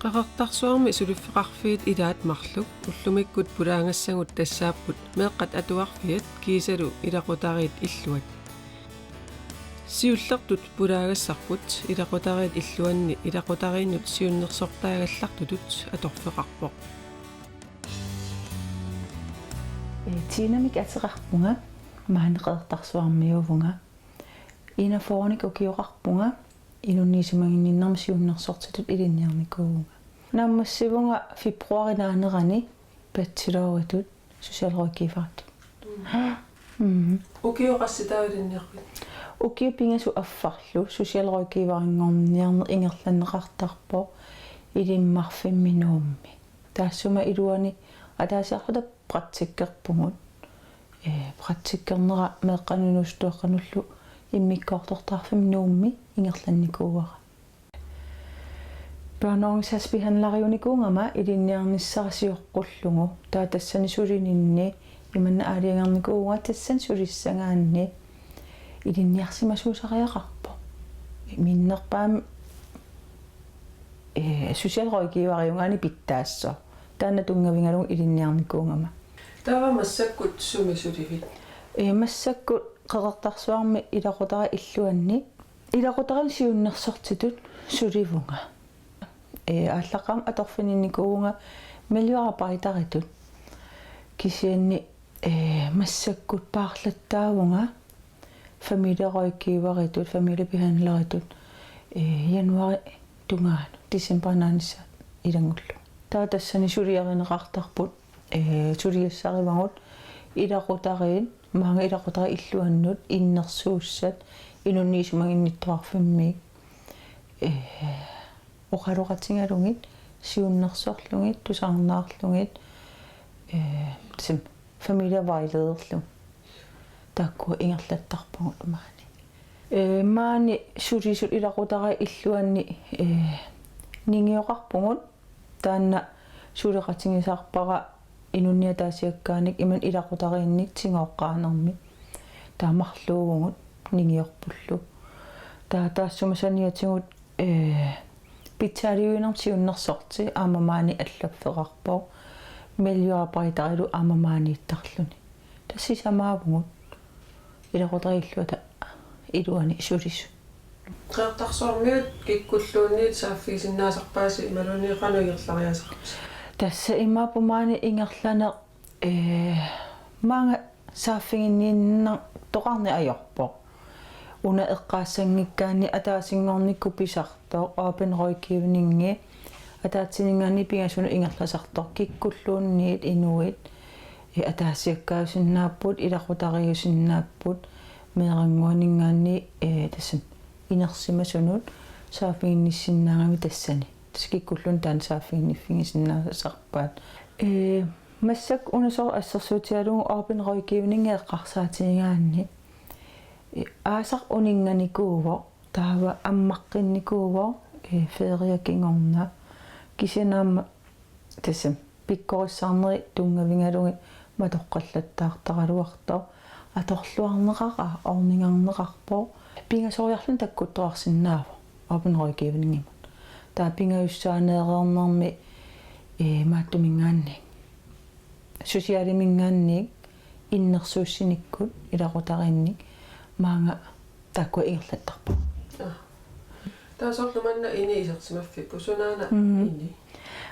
Qaqartarsuarmi suliffiqarfiit ilaat marluk ullumikkut pulaangassagut tassaapput meeqqat atuarfiat kiisalu ilaqutariit illuat siullertut pulaagassarput ilaqutariit illuanni ilaqutariinnut siunnersortaagallartutut atorfeqarpoq tiinamik ateqarpunga maaneqertarsuarmiuvunga inafornik ukioqarpunga inunniisumaginninnermi siunnersortitut ilinniarnikuuga naammassivunga februarinaanerani patsilooritut sosialrådgiveratut ukioqassitaalinniarpit ukiupingasu affarlu sosialrådgiveringorniarner ingerlanneqartarpo ilimmarfimminuummi taassuma iluani ataasiarluta praktikkerpungut praktikkernera meeqqanunustuaqqanullu immikkoortortarfimnuummi ingerlannikuuara børneorganisasbehandlariunikuungama ilinniarnissarasiuqqullugu taatassani sulininni imanna aaliangarnikuuga tassan sulissangaanni ilinniarsimasuusariaqarpo minnerpaami sosialrådgivariungaani pittaasso taanna tungavingalugu ilinniarnikuungama taava massakkut sumisulivit массакку qeqertarsuarmi ilaqutara illuanni ilaqutaran siunnersortitut suливунга ааллаққам аторфининникуунга миллиуарапаритаритут кисианни массаккут paarlattaavunga familierådgiveritut familiebehandleritut januari tungaanu decembernaanissa ilangullu taatassani suliarineqartarput suliassarivangut ilaqutariin maanga ilaqutara illuannut innersuussat inunniisumaginnittuarfimmiik oqaluqatingalungit siunnersorlungit tusarnaarlungit sim familievejlederlu taakku ingerlattarpungut maani maani sulisut ilaqutara illuanni ningioqarpungut taanna suleqatingisarpara inunniataasiakkaanik iman ilaqutariinnik tingoqqaanermi taamarluugungut ningiorpullu taassumасаниатигут питсаалиуинерсиуннерсорти аамамаани аллаффеқарпо миллиуапаритарилу аамамаанииттарлуни тассисамаавгут илақутариллуата илуани сулису qeqartarsuarmiut kikkulluunniit saaffigisinnaaserpaaси малуниqanuigerlariasarpis тасса имаапумаани ингерлане маанга сааффигиннииннер тоқарни ajorpo уна эққаассангиккаани атаасингорникку писартоо open rådgivningi атаатсинингаани пигасуну ингерласартор киккуллуунниит инуит атаасиаккаусиннааппут илақутариусиннааппут меэрингуанингаани тассан инерсимасунут сааффигинниссиннаагами тассани скиккуллун таан сааффигинниффигисиннаасарпаат массак унасор ассерсуутиалугу open rådgivning эққарсаатингаанни аасар унинганикууво таава аммаққинникууво фериакингорна кисинаама тассам пиккориссаарнери тунгавингалуги матоққаллаттаартаралуартоо аторлуарнеқара орнингарнеқарпо пингасориарлун таккуттоарсинаава open rådgivning таа пингаюссаанеерернэрми мааттумингаанни сosiaalимингаанник иннерсууссиниккут илақутаринник маанга такку ирлаттарпа таасорлу манна иниисерсимаффиппу сунаана ини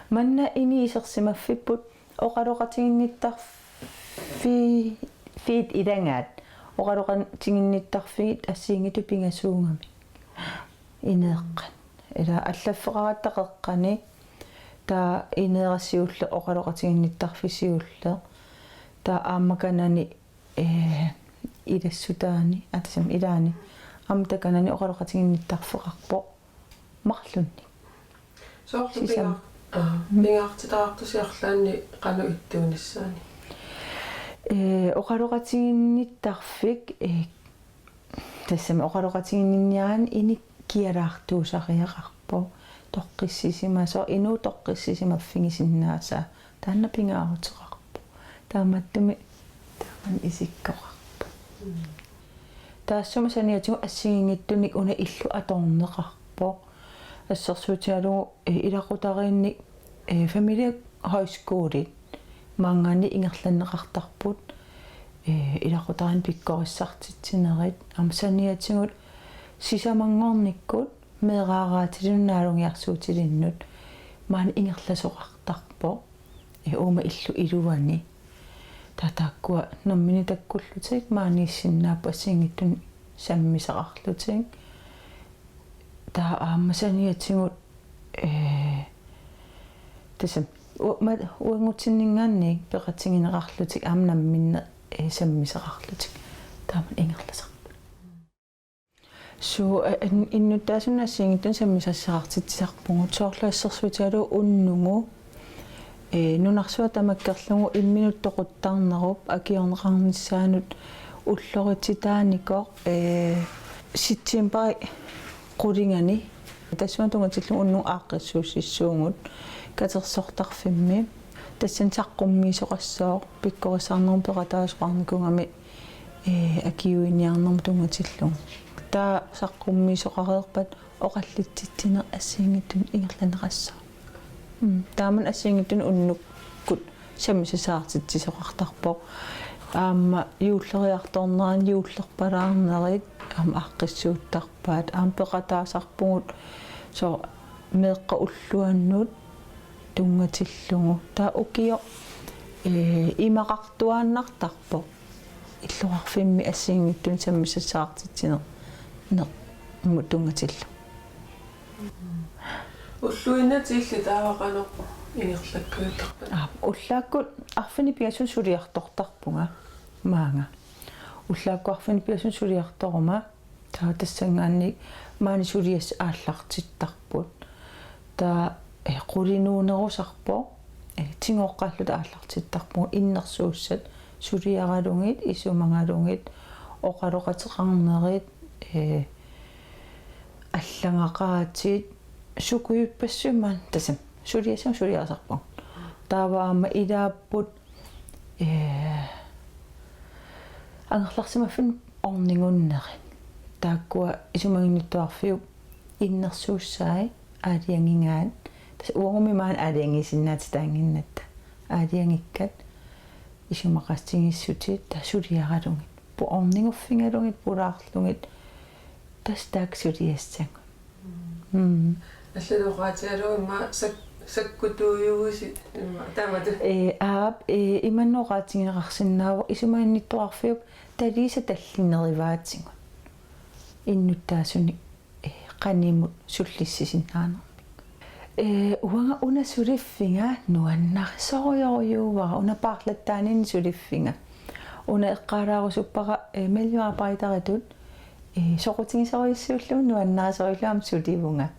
манна иниисерсимаффиппут оқалоқатингинниттарфи фит идангаат оқалоқатингинниттарфигит ассиингиту пингасуунгами инеэққан эла аллаффеқараттақеққани таа инеэрассиулле оқалоқатингинниттарфисиулле таа аамаканани илассутаани атасам илаани амтаканани оқалоқатингинниттарфеқарпо марлунни соорлу пингаартитаартусиарлаанни қану иттуунissaани оқалоқатингинниттарфик тассам оқалоқатингинниаан иник киалаартуусариақарпо тоққиссисимасо инуу тоққиссисимаффигисиннааса таанна пингаарутеқарпо тааматтуми тааман исиккоқарпо таассума саниатигу ассигингиттуник уна иллу аторнеқарпо ассерсуутиалу илақутариинни familie højskole мангани ингерланнеқартарпут илақутарин пиккориссартитсинерит амсаниатсигут сисамангорниккут меэраараатилуннаалунгиарсуутилиннут маани ингерласоқартарпо уума иллу илуани татааккуа номмини таккуллутик maaнииссиннааппу ассингиттун саммисақарлутик таа аамасаниатсигут тасам уангутсиннингаанник пеқатсигинеқарлутик аамнамминна саммисақарлутик тааман ингерласарпу су иннуттаасунаассингиттун саммисассақартитсисарпугут соорлаассерсуутиалу уннугу нунарсуа тамаккерлугу имминуттоқуттарнеруп акиорнеқарниссаанут уллорититааникоқ ситсимпари қулингани тассуантунгатиллу унну ааққиссууссиссуугут катерсортарфимми тассан саққуммиисоқассоо пиккорисаарнерм пеқатаасоқарникунгами акиуиниарнерм тунгатиллу таа саққуммиисоқареерпат оқаллитситсинер ассиингиттун ингерланеқассаа тааман ассиингиттун уннуккут саммисасаартитсисоқартарпо аама юуллериарторнеран юуллерпалаарнерит аама аққиссууттарпаат аама пеқатаасарпугут со меэққа уллуаннут тунгатиллугу таа укио имақартуааннартарпо иллуарфимми ассиингиттун саммисасаартитсинер не тунгатиллу уллуинатиилли таавақано ингерлаккуутарпа уллааккут арфини пиасун сулиартортарпунга маанга уллаакку арфини пиасун сулиарторума таа тассангаанник маани сулиас ааллартиттарпут таа qullinuunerusarpo tingoqqaallut ааллартиттарпугу иннерсууссат сулиаралунгит исумангалунгит оқалоқатеқарнерит аллангақаатит сукуйуппассумаан тасам сулиасам сулиарсарпу тааваама илааппут ангерларсимаффин орнингуннерин тааккуа исумагиннуттуарфиуп иннерсууссаи аалиангингаат уоми маан аалиангисиннаати таангиннатта аалиангиккат исумақассигиссутит тасулиаралунгит пу орнингуффингалунгит пулаарлунгит тастаак сулиассагу аллалуqaatiалуимма саккутууюгуси таамату аап иманнуqaатингеқарсинаава исумаанниттуарфиуп талиса таллинериваатсигу иннуттаасуни qaнимут суллиссисиннаана уанга уна сулиффинга нуаннарисориориувара уна паарлаттаанин сулиффинга уна эққалаарусуппара мелюарпаритаритут соқутингисориссууллу нуаннарисориллуам суливунга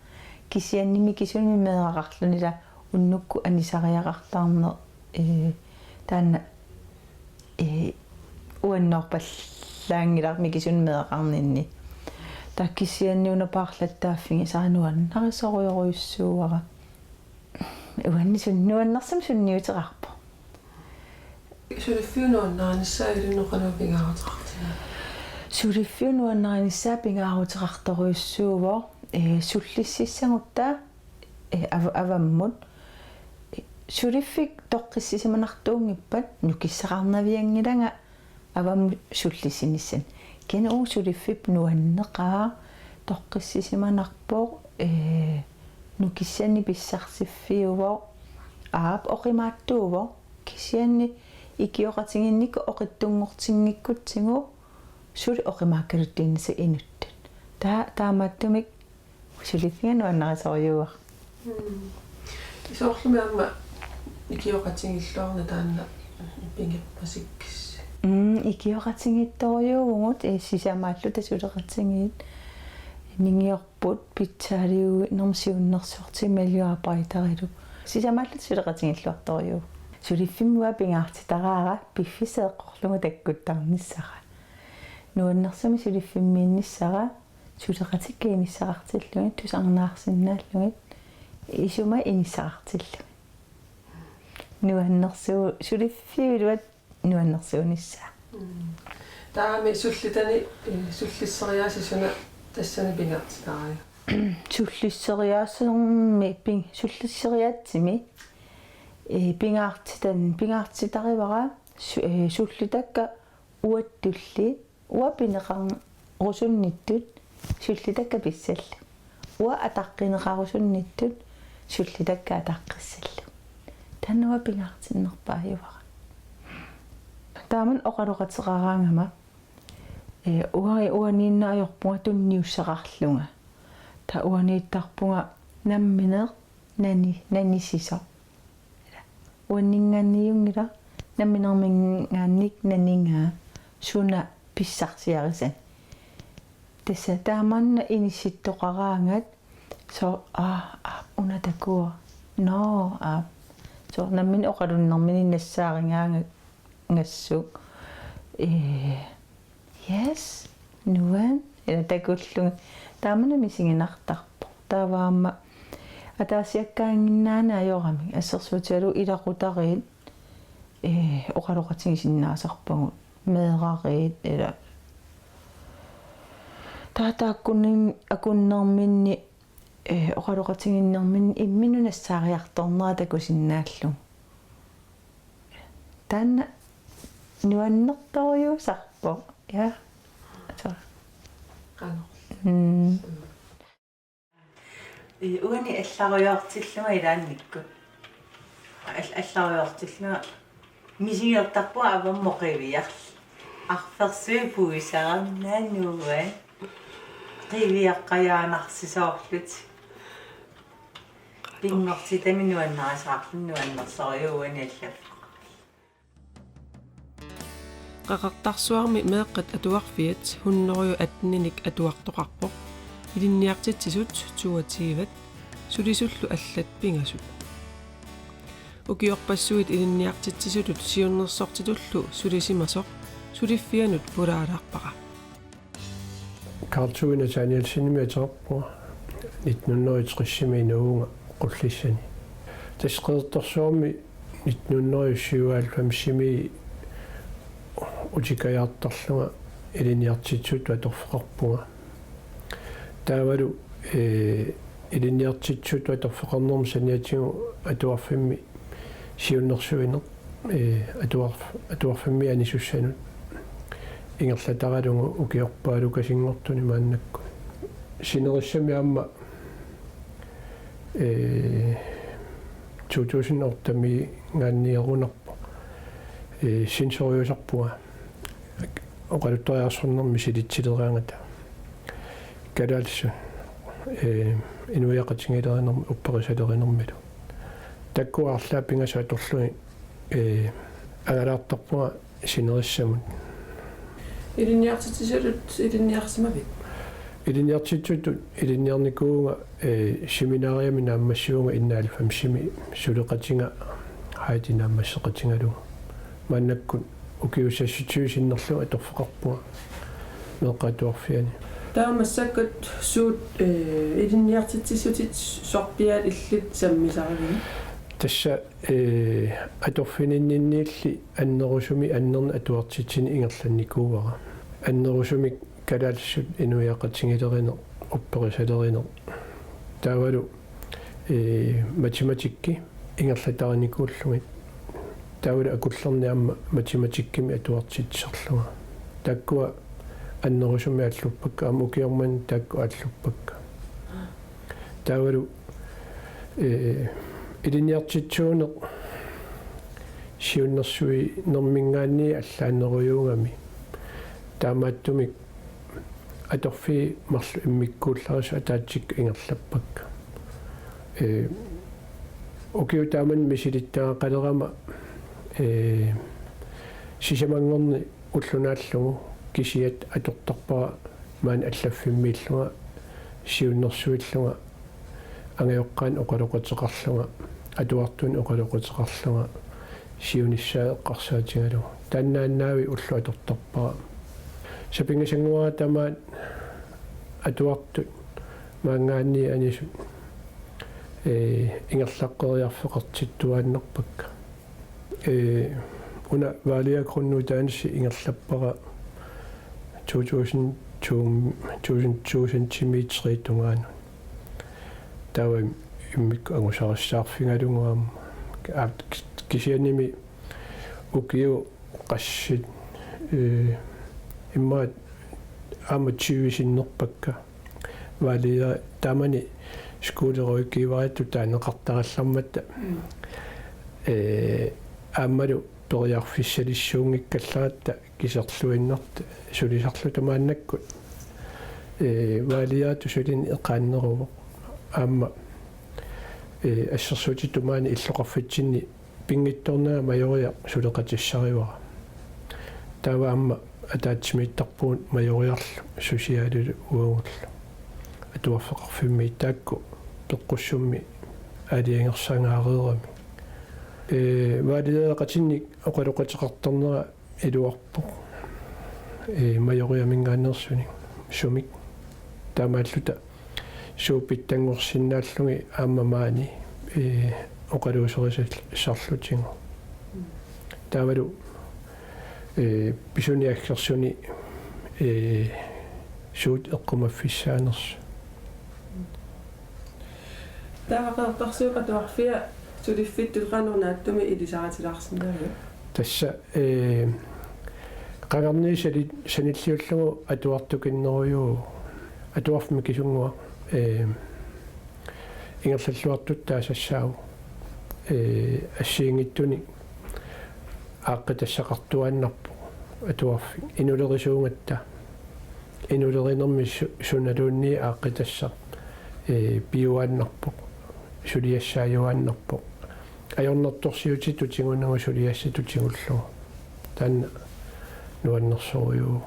кисианними кисунми меэрақарлунила уннукку анисариақартаарне таанна уаннорпаллаангилар микисун меэқарнинни таккисианниуна паарлаттааффиги саануаннарисориоруйуссууара уаннисуннуаннарсам сунниутерарпо сулиффиунуаннааниссаагилиннеқалуупингааратеқартина сулиффиунуаннааниссаа пингаарутерартаруйуссууво суллиссиссагутта аваммут сулиффик тоққиссисиманартуунгиппат нукиссақарнавиангилага авамму суллисиниссан кена уу сулиффип нуаннеқаа тоққиссисиманарпоо нукиссанни писсарсиффиуво аап оқимааттууво кисианни икиоқатингинникку оқиттунгортингиккутсигу сули оқимааккалуттииннаса инуттат таамааттумик сулиффиануаннарисориуа исоорлуми аама икиоқатингиллуарна таанна пингиппасиккис икиоқатингитториуугут сисамааллута сулеқатингиит нингиорпут питсаалиуги нормсиуннерсуарти мелюарпаритарилу сисамааллут сулеқатингиллуарториу сулиффимуа пингаартитараара пиффисеэққорлугу таккуттарниссара нуаннерсами сулиффиммиинниссара сулеқатиккииниссарартиллугит тусарнаарсиннааллугит исума иниссарартиллугит нуаннерсуу сулиффиулуат нуаннерсуунissaa таами суллитани суллиссериаасисуна тассани пингаартитараа суллиссериаассерми пин суллиссериаатсими пингаартитаривара суллитакка уаттулли уапинеқар русунниттут суллитакка писсалла уа атаққинеқарусунниттут суллитакка атаққиссалла таннуа пингаартиннерпааювара тааман оқалоқатеқараангама уанииннаajorpunga tunniussaqarlunga ta uaniittarpunga nammineq nanisisa uanningaanniungila namminermingaannik naninga suna pissarsiarisan tassa taamanna inissittoqaraangat so unatakua no so nammin oqalunnermini nassaaringaanga ngassuk yes nuan ila takullunga taamana misinginartarpo taavaamma ataasiakkaanginnaana ajorami assersuutalu ilaqutariit oqaloqatigisinnaasarpagut meerariit ila taataakkunnin akunnerminni oqaloqatiginnerminni imminunassaariartornera takusinnaallung taanna nuannertoriusarpo ja så уани алларуйортиллума илаанникку алларуйортиллума мисигертарпуа аваммоқивиарл арферсуи пуисарамнааннууа қивиаққаяанарсисоорлут пингортитаминуаннарисаарлуннуаннерсориууани аллаф qaqartarsuarmi meeqqat atuarfiat hunnoruyu atninik atuartoqarpoq ilinniartitsisut tuatiivat sulisullu allat pingasut ukiorpassuit ilinniartitsisutut siunnersortitullu sulisimasoq suliffianut pulaalаарpaqa Kartuina Danielsinimiaterpua 1960 qullissani tasqeertorsuarmi 1997 utikajaartarlunga iliniartitsut atorfeqarpunga taavalu iliniartitsut atorfeqarnermi saniatigu atuarfimmi siunnersuiner atuarfimmi anisussanut ingerlataralungu ukiorpaalu kasingortuni maannakku sinerissami aamma 2008 ngaanniarunerpo sinsoriusarpuga oqaluttoriarsornermi silitsileraangata kalaalsu inuiaqatingilerenermi upperisalerinermilu takkuarlaa pingasu atorluni agalaartarpuga sinerissamut ilinniartitsisut ilinniarsimavit ilinniartitsutut ilinniarnikuunga seminaariami naammassuunga innaalfam simi suleqatinga haatinaammasseqatingaluga maannakkun ukiussassutiusinnerlu atorfeqarpuga meeqqatuarfiani taamassakkat suut ilinniartitsisutit sorpiaat illit sammisarivini tassa atorfininniilli annerusumi annerna atuartitsini ingerlannikuuvara annerusumi kalaalsut inuiaqatingileriner upperisaleriner taavalu matematikki ingerlataranikuullugit taavalu akullerni amma matematikkimi atuartitserluga takkua annerusumi alluppakka am ukiorman takku alluppakka taavalu ilinniartitsuuneq siunnersui nermingaanni allaanneruyuungami taamaattumik atorfi marlu immikkuullerus ataatsik ingerlappakka ukiu taaman misilittaaqalerama sisamangorni ullunaallugu kisiat atortarpara maan allaffimmииллуга siunnersuilluga angajoqqaan oqaloqateqarluga atuartun oqaloqateqarluga siunissaaqarsaatigaluga taannaannaavi ullu atortarpara sapingasanguara tamaat atuartut maangaanni anisut ingerlaqqeriarfeqartittuaannerpakka una vaaliagrunnu taansi ingerlappara 2023 tungaanu tawa immikku angusarassаарfingalunguam kisianimi ukiu qassit imma amachivisinnerpakka valia tamani skuuleroikivarattu taaneqartarallarmatta аммалу периарфиссалиссуунгиккалларатта кисерлуиннерта сулисарлутамааннаккут валиаату сулин эқааннеруво аама ассерсуутитумаани иллоқарфатсинни пингитторнаа майориа сулеқатиссаривара тава аама атаатсимииттарпуун майориарлу сусиалулу уагуллу атуаффеқарфимми таакку пеққуссумми алиангерсангаареерами валиаақатинник оқалоқатеқарторнера илуарпо майориамингаанерсуни сумик таамааллута суупиттангорсиннааллуги ааммамаани оқалуусерисарлутингу таавалу писуниаггерсуни суут эққумаффиссаанерс таақартарсуукатуарфиа сулиффиттулqaanернааттуми илисаратилаарсинаага тасса qagarnii sanilliullugu atuartukиннеруйуу атуарфми кисунгуа ингерллуартут таасассаау ассиингиттуни ааққитассақартуаннарпу атуарфи инулерисуунгатта инулеринерми суналуунни ааққитассақ биуаннарпу сулиассааюаннарпу ajornertorsiutittu tingunnagu suliassitu tingullu taanna nuannersoriu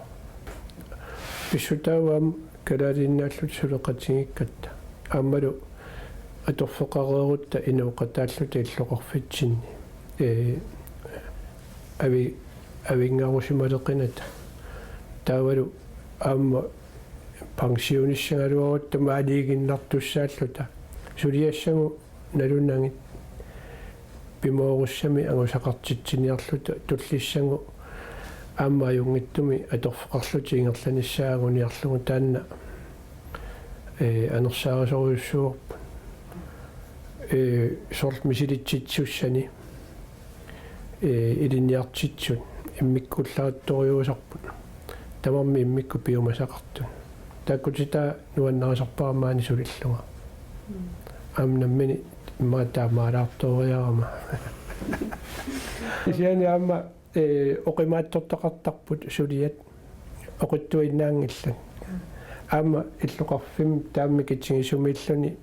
pissutauam kalaalinnaалlut suleqatingikkatta aammalu atorfeqareerutta inuuqataalluta illoqarfitsinni avingarusimaleqinata taavalu aamma pensionissigaluarutta maaliiginnartussaалluta suliassagu nalunnangit пимооруссами агусақартитсиниарлута туллиссангу ааммааюнгиттуми аторфеқарлути ингерланиссаагуниарлугу таанна анерсаарисориуссуорпу сорт мисилитситсуссани илинниартитсут иммиккуллаатториусарпут тамарми иммикку пиумасақартун тааккутита нуаннерисарпаамаани сулиллуга амнаммини маатаамаалаарториарама исиани аама оқимааттортақартарпут сулиат оқиттуиннаангиллан аама иллоқарфим таамми китсигисумииллуни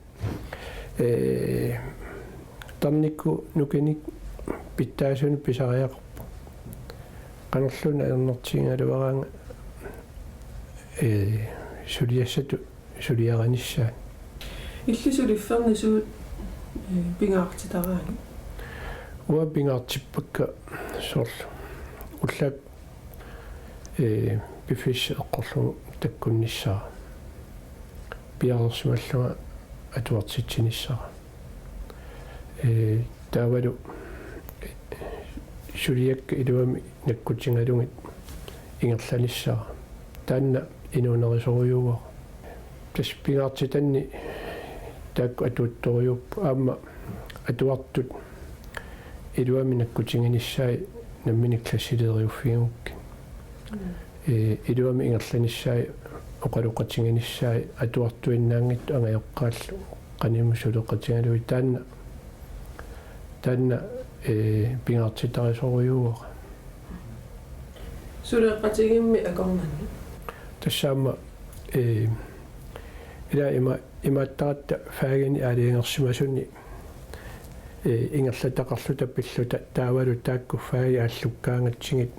тарникку нукиник питтаасуни писариақарпу канерлуна ернертиингалуараанга сулиассату сулиараниссаа иллисулиффернисуут пингаартитараани уа пингаартиппакка соорлу уллаак бифиш эққорлу таккунниссаа пиарерсималлуга атуартитсиниссаа таавалу сулиакка илуами наккутингалугит ингерланиссаа таанна инуунерисориуа тас пингаартитанни таак атуутториуп аама атуартут илуами наккутингиниссаи наммини классилериуффингукки илуами ингерланиссаи оқалоқатингиниссаи атуартуиннаангитту ангаёққааллу qaниуму сулеқатингалуи таанна пингаартитарисориуа сулеқатигимми акорнанни тассаама ила имааттаратта фаагини аалиангерсимасуни ингерлатақарлута пиллута таавалу таакку фааги ааллуккаангатсигит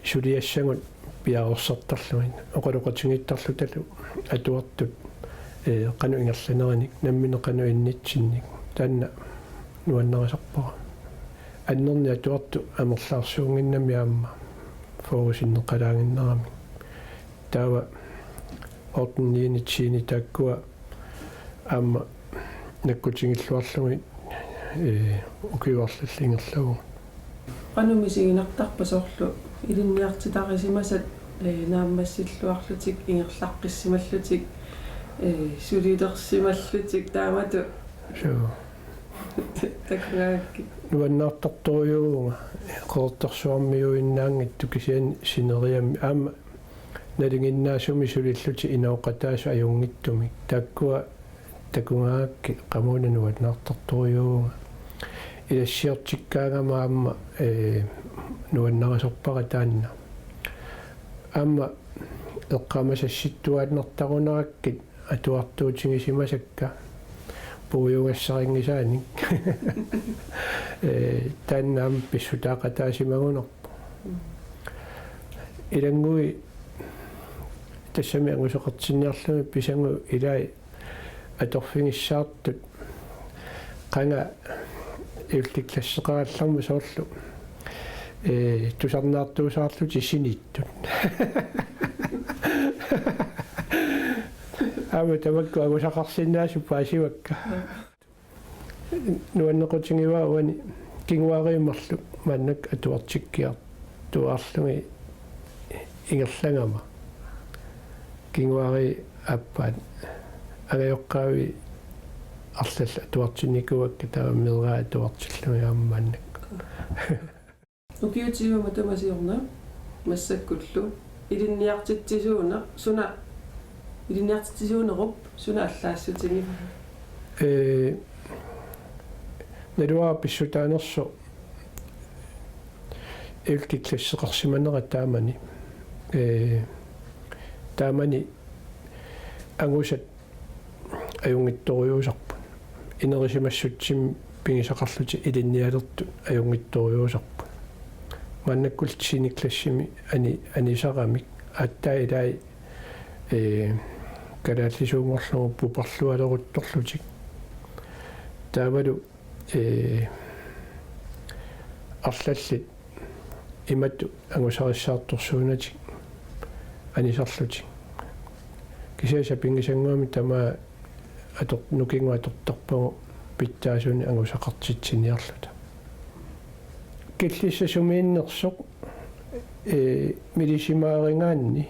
сулиассагут пиарерсартарлугин оқалоқатингиттарлуталу атуартут қану ингерланераник наммине қану иннитсинник таанна нуаннерисарпара аннерни атуарту амерлаарсуунгиннами аама фоорусиннеқалаангиннерами таава ордниинитсиини тааккуа аама наккутингиллуарлуги укиварлаллингерлагу qanumisiginartarpa soorlu ilinniartitarisимасат нааммассиллуарлутик ингерлаққиссималлутик сулидерсималлутик таамату суу такгаакки нуаннаартарторюунга qeertersuarmiuinnaangittu kisian sineriami aama налингиннаасуми сулиллути инаоqataасу аюнгиттумик тааккуа такунгаакки qamунануат наартарторюунга илассиортиккаагама аама нуаннарасорпара таанна аама эққамасасситтуааннартарунераккит атуартуутингисимасакка пуйугассарингисааник тааннаам писсутаақатаасимагунерпу илангуи тассами ангусоқартинниарлуми писангу илай аторфингиссаартут qanga илтиклассеқаралларму соорлу тусарнаартуусаарлути синиттут ама тамакку агусақарсиннаасу паасивакка нуаннеқутингива уани кингуариуммарлу маннак атуартиккиар туаарлуги ингерлангама кингуари аппаат агайоққаави арлал атуартинникуакка тааммераа атуартиллуги ааммааннак укиутиума тамасиорна массаккуллу илинниартитсисууна суна илинниартитсисуунеруп суна аллаассутиги нэрва писсутаанерсо илкиклассеқарсиманера таамани таамани ангусат аюнгитторюусарпут инерисимассутсим пигисақарлути илинниалерту аюнгитторюусарпут маннаккултсиниклассими анисарамик аттаилай калааллисуунгорлугу пупарлуалерутторлутик таавалу арлаллит иматту ангусариссаартторсуунатик анисарлутик кисяса пингисангуами тама атор нукингуа тортарпагу питтаасуни ангусақартитсиниарлута киллиссасумииннерсоқ милисимаарингаанни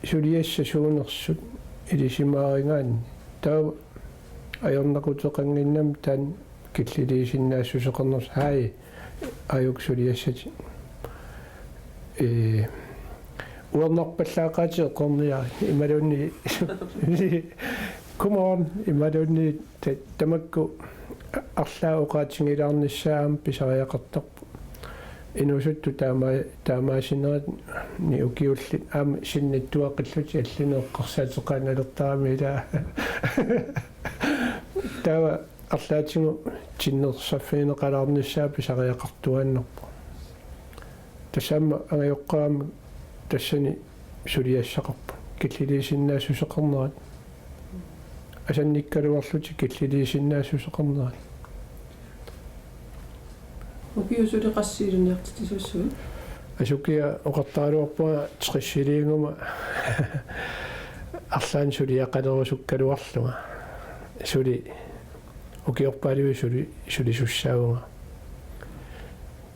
сулиассасуунерсут илисимаарингаанни таа аёрнакутеқангиннам таан киллилисиннаассусеқарнерс хай аюк сулиассати уернарпаллаақаати эққорниа ималунни кумон ималунни тамакку арлаауқаатингилаарниссаам писариақартарпу инусутту таамаасинерат ни укиулли аама синнаттуақиллути аллинеэққарсаатеқааналертарами ила тава арлаатингу тиннерсаффинеқалаарниссаа писариақартуаннерпу тассаама ангайоққаама тассани сулиассақарпу киллилисиннаассусеқарнерат асанниккалуарлути киллилисиннаассусеқарнерат укиусулеқассиилуниартитисуссуи асукиа оқартаалуарпуга триссилиингума арлаан сулиақалерусуккалуарлуга сули укиорпаалуи сулисуссаагунга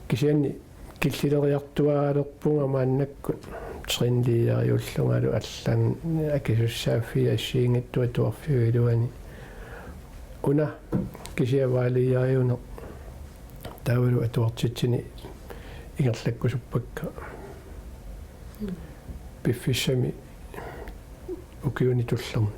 кисианни киллилериартуаалерпунга мааннакку тринлиариуллунгалу аллан акисуссааффи ассиингиттуа туарфиуилуани уна кисиаваалиариуне таавалу атуартитсини ингерлаккусуппакка пиффиссами укиуни туллерни